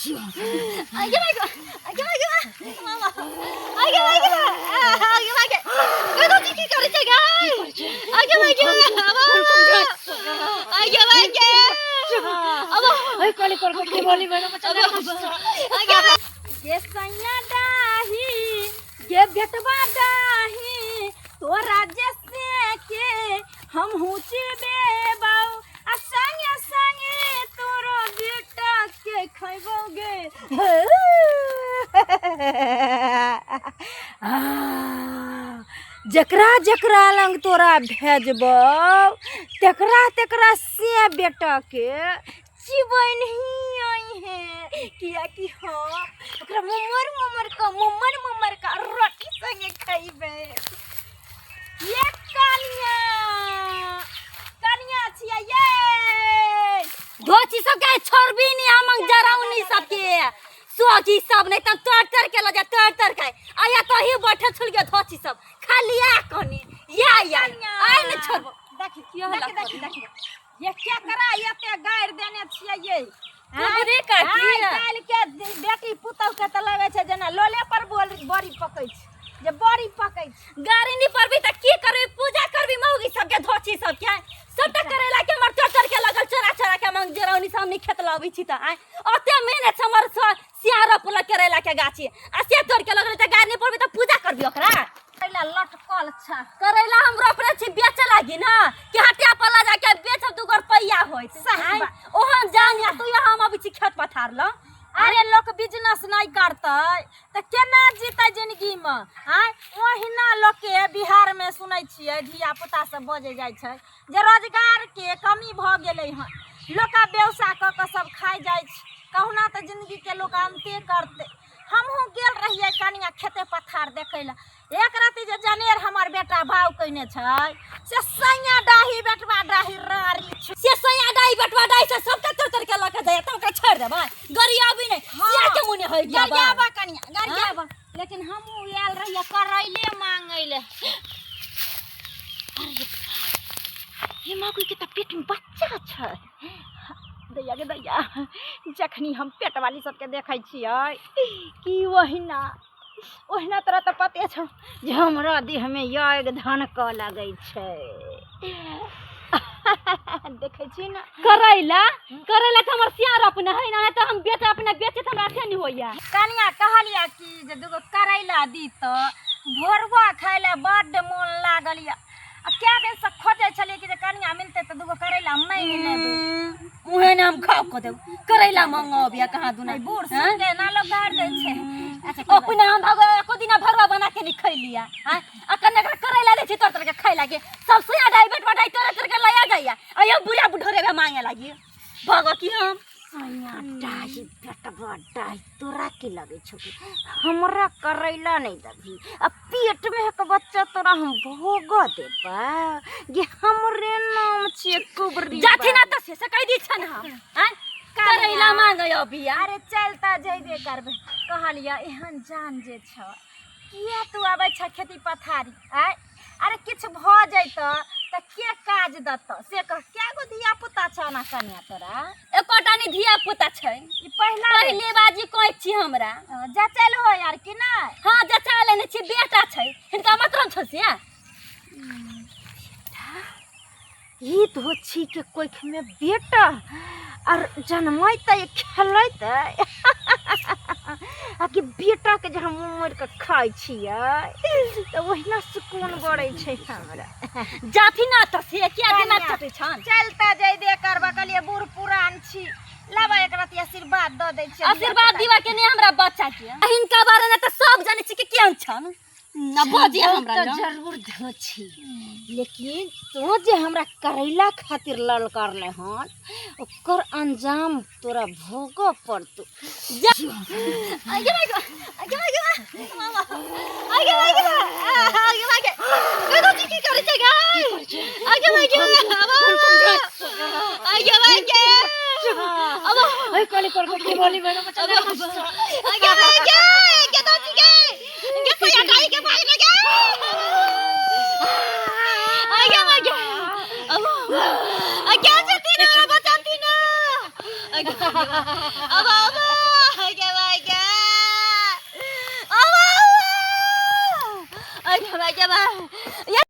Ay, cái mama. Ay, cái đó chị करे छै gái. Ay, mama. Ay, अब ओए कोली कोल के बोली मैंने बचा ये सैया डाही ये बेटवा डाही तोरा जैसे के हम हुची बेबाऊ आ संगे संगे तोरो बेटा के खइबोगे जकरा जकरा लंग तोरा भेजबो तकरा तकरा से बेटा के चिबै नहीं आई है किया कि हम ओकरा ममर का रोटी संगे खइबे ये कानिया छिया ये धोची सब के छोड़बी नहीं हम जराउनी सब के सोची सब नहीं त तर के ल जा तर के आया तो ही बैठे छुल के धोची सब खाली आ कनी या आई न छोड़बो देखी किया होला देखी ये क्या करा ये ते गायर देने छियै ये पूरी काटी काल के बेटी पुतौ के त लगे छै जना लोले पर बड़ी पकै छै जे बड़ी पकै छै गाड़ी नहीं परबी त की करबी पूजा करबी मौगी सब के धोची सब के सबटा करेला के मर तर के लगल चरा के मंग जरौनी सामने खेत लाबी छी त आय ओते मेहनत से हमर सियारा पुला करेला के गाछी आ से तोड़ के लगल त गाड़ी नहीं परबी त पूजा करबी ओकरा करेला लटकल छ करेला हम रोपने छी बेचे लागी ना कि हटिया पर ला जाके बेचब 2 रुपया होय सही ओहन जान या तू हम अभी छी खेत पथार ल अरे लोग बिजनेस नहीं करतै त केना जीतै जिंदगी में आय ओहिना लोग के बिहार में सुनै छियै धिया पुता सब बजे जाय छै जे रोजगार के कमी भ गेलै हन लोग का व्यवसाय क के सब खाइ जाय छै कहुना त जिंदगी के लोग अंते करते हमहू गेल रहिए कनिया खेते पथार देखै ला एक राती जे जनेर हमर बेटा भाव कइने छै से सैया डाही बेटवा डाही रारी छै से सैया डाही बेटवा डाही से सब तर के लके जाय त ओकरा छोड़ देबै गरियाबी नै सिया के मुने होय गया गरियाबा कनिया गरियाबा लेकिन हमहू आयल रहिए करैले मांगै ले अरे ये मौगी के त पेट में बच्चा छै दैया गे दैया जखनी हम पेट वाली सबके देखै छियै कि ओहिना तरह त पते छ जे हमरा देह में यग धन क लागै छै देखै छी ना करैला के हमर सियार अपने है ना त हम बेच अपने बेचे त हमरा अथे नहीं होइया कनिया कहलिया कि जे दुगो करैला दी त भोरवा खाइले बड्ड मोन लागल या आ क्या दिन से खोजे छलिए कि जे कनिया मिलते त दुगो करैला मांग लेबै उहे ने हम खाओ को देब करैला मंगाबिया कहां दुना बूढ़ सुन के ना लोग गाड़ दे छै अच्छा अपने हम भागो एको दिन भरवा बना के नहीं खइलिया हां अकन करैला ले छी तर के खाइ लागे सब सुया डाइबेट बटाई तर के लया जाइया आ ये बुढ़ा बुढ़रे के मांगे लागी भागो की हम सैया डाही बेटवा डाही तोरा के लगे छौ हमरा करैला नहीं दभी आ पेट में एक बच्चा तोरा हम भोग देबा ये हमरे नाम छे कुबरी जाथि ना त से कह दी छन हम हैं करैला मांगयो बिया अरे चलता जइबे करबे कहलिया एहन जान जे छ किया तू आबै छ खेती पथारी आय अरे किछ भ जैत त के काज दत से कह क्या गो धिया पुता छ ना कन्या तोरा एकोटा नहीं धिया पुता छै ई पहले बाजी कहै छी हमरा जचल हो यार कि ना हां जचा लेने छी बेटा छै हिनका मतलब छ से ई तो छी के कोख में बेटा और जन्मई त खेलै त आ कि बेटा के जे हम उमर के खाइ छियै त ओहिना सुकून बड़ै छै हमरा जाथि ना त से किया दिना चटै छन चलता जइ दे करबा कलिए बूढ़ पुरान छी लाबा एक रति आशीर्वाद द दै छै आशीर्वाद दिवा के नहीं हमरा बच्चा के हिनका बारे में त सब जाने छी के केहन छन ना बजे हमरा तो जरूर धो छी लेकिन तो जे हमरा करैला खातिर लल करले हन ओकर अंजाम तोरा भोगो पड़तो आगे मामा आगे कतो की करे छै गाय आगे अब ओए कोली के बोली मैंने बचा आगे कतो के सया डाई के भाग लगे आगे अब क्या जती ना बचाती ना अब अरे भाई जब